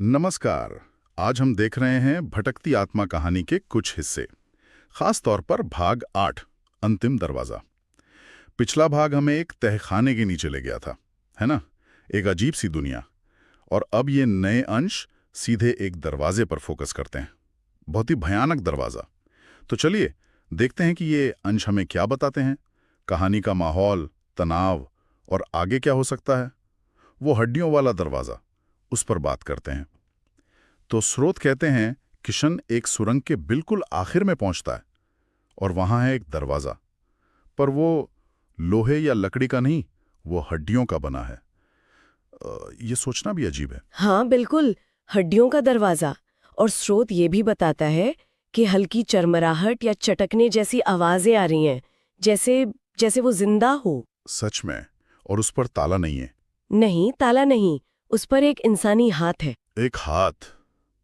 नमस्कार। आज हम देख रहे हैं भटकती आत्मा कहानी के कुछ हिस्से, खास तौर पर भाग 8, अंतिम दरवाजा। पिछला भाग हमें एक तहखाने के नीचे ले गया था, है ना? एक अजीब सी दुनिया। और अब ये नए अंश सीधे एक दरवाजे पर फोकस करते हैं, बहुत ही भयानक दरवाजा। तो चलिए देखते हैं कि ये अंश हमें क्या बताते हैं। कहानी का माहौल, तनाव और आगे क्या हो सकता है। वो हड्डियों वाला दरवाजा, उस पर बात करते हैं। तो स्रोत कहते हैं किशन एक सुरंग के बिल्कुल आखिर में पहुंचता है और वहां है एक दरवाजा, पर वो लोहे या लकड़ी का नहीं, वो हड्डियों का बना है। ये सोचना भी अजीब है। हाँ बिल्कुल, हड्डियों का दरवाजा। और स्रोत ये भी बताता है कि हल्की चरमराहट या चटकने जैसी आवाजें आ रही हैं, जैसे जैसे वो जिंदा हो। सच में। और उस पर ताला नहीं है। नहीं, ताला नहीं, उस पर एक इंसानी हाथ है। एक हाथ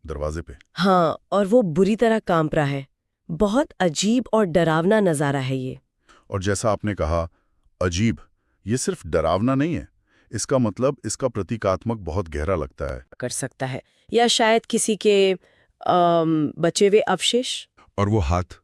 दरवाजे पे। हाँ, और वो बुरी तरह कांप रहा है। बहुत अजीब और डरावना नजारा है ये। और जैसा आपने कहा, अजीब, ये सिर्फ डरावना नहीं है, इसका मतलब इसका प्रतीकात्मक बहुत गहरा लगता है। कर सकता है, या शायद किसी के बचे हुए अवशेष। और वो हाथ,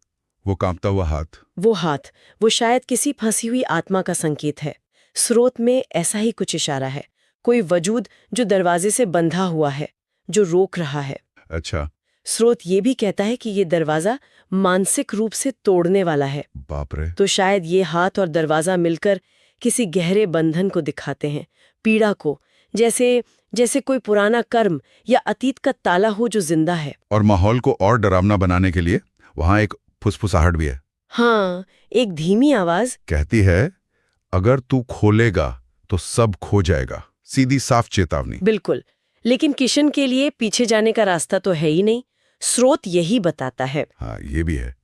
वो कांपता हुआ हाथ। वो हाथ, वो शायद किसी फंसी हुई आत्मा का संकेत है। स्रोत में ऐसा ही कुछ इशारा है, कोई वजूद जो दरवाजे से बंधा हुआ है, जो रोक रहा है। अच्छा। स्रोत ये भी कहता है कि ये दरवाजा मानसिक रूप से तोड़ने वाला है। बाप रे। तो शायद ये हाथ और दरवाजा मिलकर किसी गहरे बंधन को दिखाते हैं, पीड़ा को, जैसे जैसे कोई पुराना कर्म या अतीत का ताला हो जो जिंदा है। और माहौल को और डरावना बनाने के लिए वहां एक फुसफुसाहट भी है। हाँ, एक धीमी आवाज कहती है, अगर तू खोलेगा तो सब खो जाएगा। सीधी साफ चेतावनी। बिल्कुल। लेकिन किशन के लिए पीछे जाने का रास्ता तो है ही नहीं, स्रोत यही बताता है। हाँ, ये भी है।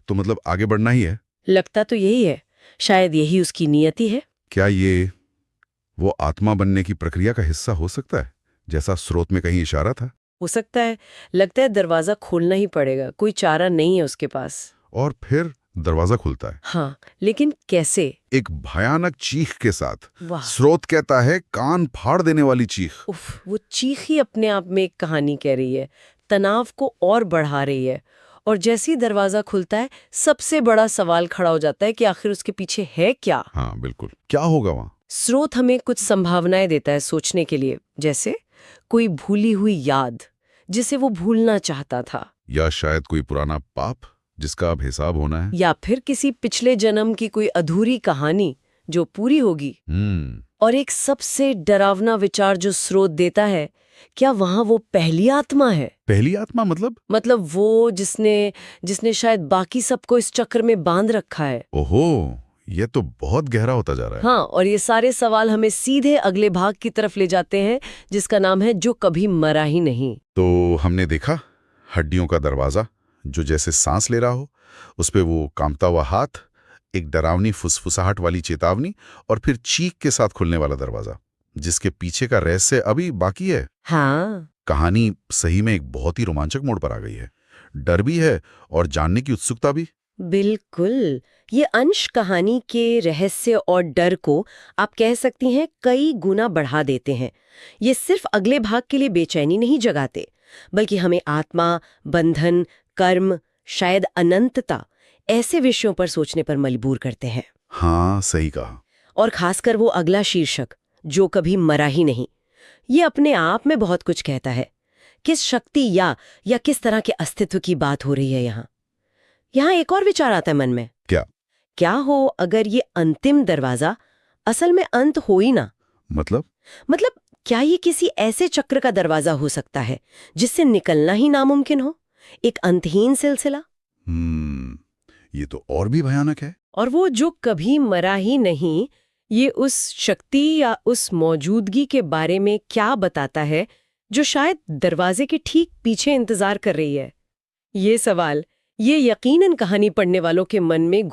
तो मतलब आगे बढ़ना ही है। लगता तो यही है, शायद यही उसकी नियति है। क्या ये वो आत्मा बनने की प्रक्रिया का हिस्सा हो सकता है, जैसा स्रोत में कहीं इशारा था? हो सकता है। लगता है दरवाजा खोलना ही पड़ेगा, कोई चारा नहीं है उसके पास। और फिर दरवाजा खुलता है। हाँ, लेकिन कैसे? एक भयानक चीख के साथ। वाह। स्रोत कहता है कान फाड़ देने वाली चीख। उफ, वो चीख ही अपने आप में एक कहानी कह रही है, तनाव को और बढ़ा रही है। और जैसे ही दरवाजा खुलता है, सबसे बड़ा सवाल खड़ा हो जाता है कि आखिर उसके पीछे है क्या। हाँ बिल्कुल, क्या होगा वहां? स्रोत हमें कुछ संभावनाएं देता है सोचने के लिए, जैसे कोई भूली हुई याद जिसे वो भूलना चाहता था, या शायद कोई पुराना पाप जिसका अब हिसाब होना है। या फिर किसी पिछले जन्म की कोई अधूरी कहानी जो पूरी होगी। और एक सबसे डरावना विचार जो स्रोत देता है, क्या वहां वो पहली आत्मा है? पहली आत्मा मतलब वो जिसने शायद बाकी सबको इस चक्र में बांध रखा है। ओहो, ये तो बहुत गहरा होता जा रहा है। हाँ, और ये सारे सवाल हमें सीधे अगले भाग की तरफ ले जाते हैं, जिसका नाम है जो कभी मरा ही नहीं। तो हमने देखा हड्डियों का दरवाजा जो जैसे सांस ले रहा हो, उस पे वो कांपता हुआ हाथ, एक डरावनी फुसफुसाहट वाली चेतावनी, और फिर चीख के साथ खुलने वाला दरवाजा, जिसके पीछे का रहस्य अभी बाकी है। हाँ, कहानी सही में एक बहुत ही रोमांचक मोड़ पर आ गई है। डर भी है और जानने की उत्सुकता भी। बिल्कुल। ये अंश कहानी के रहस्य और डर को आप कह सकती हैं कई गुना बढ़ा देते हैं। ये सिर्फ अगले भाग के लिए बेचैनी नहीं जगाते, बल्कि हमें आत्मा, बंधन, कर्म, शायद अनंतता, ऐसे विषयों पर सोचने पर मजबूर करते हैं। हाँ, सही कहा। और खासकर वो अगला शीर्षक, जो कभी मरा ही नहीं, ये अपने आप में बहुत कुछ कहता है। किस शक्ति या किस तरह के अस्तित्व की बात हो रही है यहाँ। यहाँ एक और विचार आता है मन में। क्या हो अगर ये अंतिम दरवाजा असल में अंत हो ही ना? मतलब क्या ये किसी ऐसे चक्र का दरवाजा हो सकता है जिससे निकलना ही नामुमकिन हो, एक अंतहीन सिलसिला? ये तो और भी भयानक है। और वो जो कभी मरा ही नहीं, ये उस शक्ति या उस मौजूदगी के बारे में क्या बताता है जो शायद दरवाजे के ठीक पीछे इंतजार कर रही है? ये सवाल, ये यकीनन कहानी पढ़ने वालों के मन में